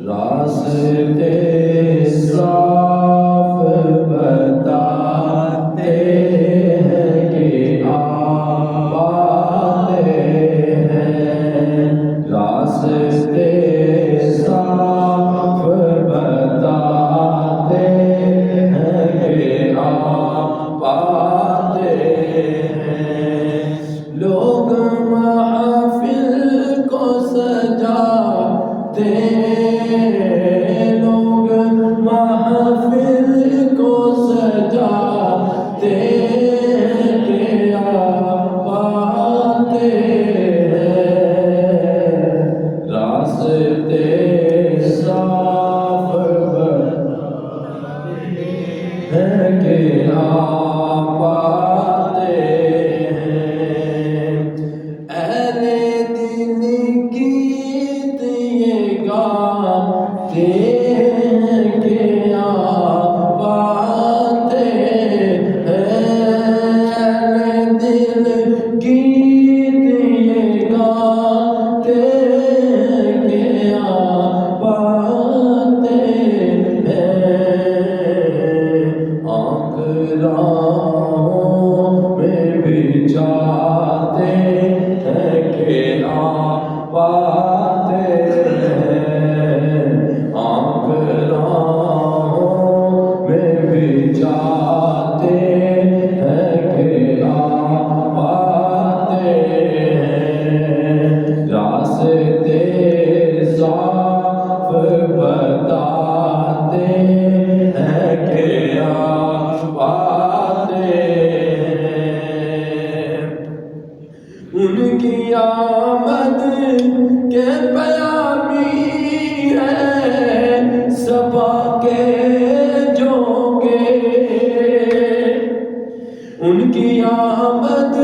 راستے صاف بتاتے ہیں کہ آپ آتے ہیں، راستے صاف بتاتے ہیں کہ آپ آتے ہیں، راستے صاف بتاتے ہیں کہ آپ آتے ہیں، لوگ محفل کو سجاتے ہیں، لوگ محفل کو سجاتے ہیں کہ آپ آتے ہیں، راستے صاف بتاتے ہیں کہ آپ آتے ہیں، اہل دل گیت یہ گاتے ہیں کہ آپ آتے ہیں، اہل دل گیت یہ گاتے ہیں کہ آپ آتے ہیں، آنکھ راہوں میں بچھاتے ہیں کہ آپ آتے ہیں، آنکھ راہوں میں بچھاتے ہیں کہ آپ آتے ہیں، راستے صاف بتاتے ہیں کہ آپ آتے ہیں، ان کی آمد کے پیامی ہے صبا کے جھونکے، ان کی آمد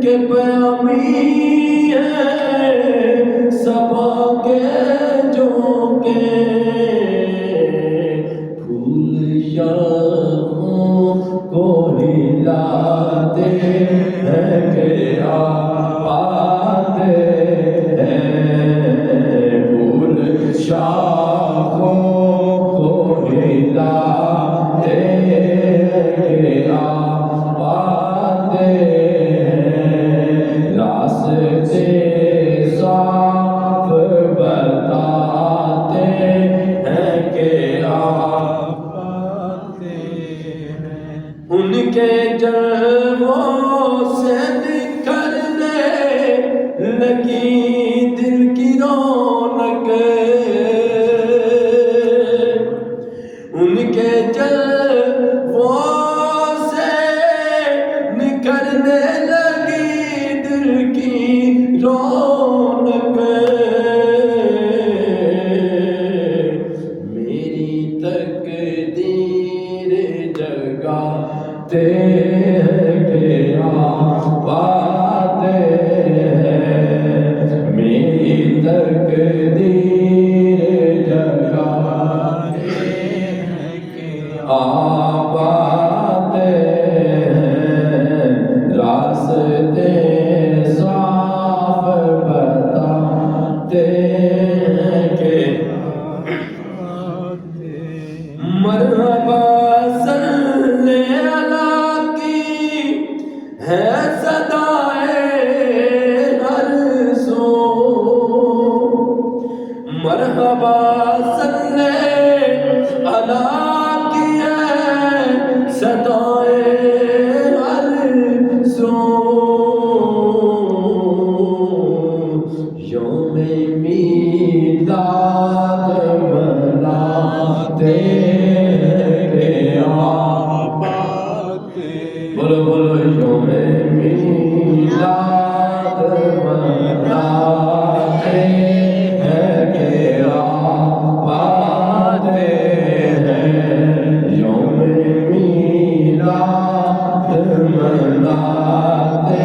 کے پیامی ہے صبا کے جھونکے، پھول شاخوں کو ہلاتے ہیں کہ آپ آتے ہیں، پھول شاخوں کو ہلاتے ہیں کہ آپ آتے ہیں، راستے صاف بتاتے ہیں کہ آپ آتے ہیں، ان کے جلووں سے نکھرنے لگی دل کی رونق، ان کے جلووں سے نکھرنے لگی دل کی رونق، میری تقدیر جگاتے ہیں کہ آپ آتے ہیں، میری تقدیر جگاتے ہیں کہ آپ آتے ہیں، راستے صاف بتاتے ہیں کہ مرحبا صلی اللہ کی ہے صدائے ہر سو، مرحبا صلی اللہ کی ہے صدائے ہر سو، یوم میلاد مناتے ہیں کہ آپ آتے، بولو بولو یوم میلاد مناتے ہیں کہ آپ آتے ہیں، یوم میلاد مناتے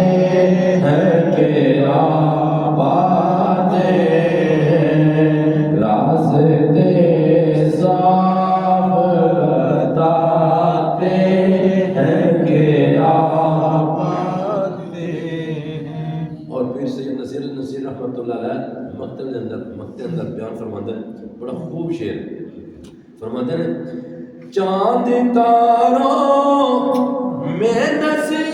ہیں کہ آپ آتے ہیں، اندر بیان فرماتے ہیں، بڑا خوب شعر فرماتے ہیں، چاند تاروں میں نظر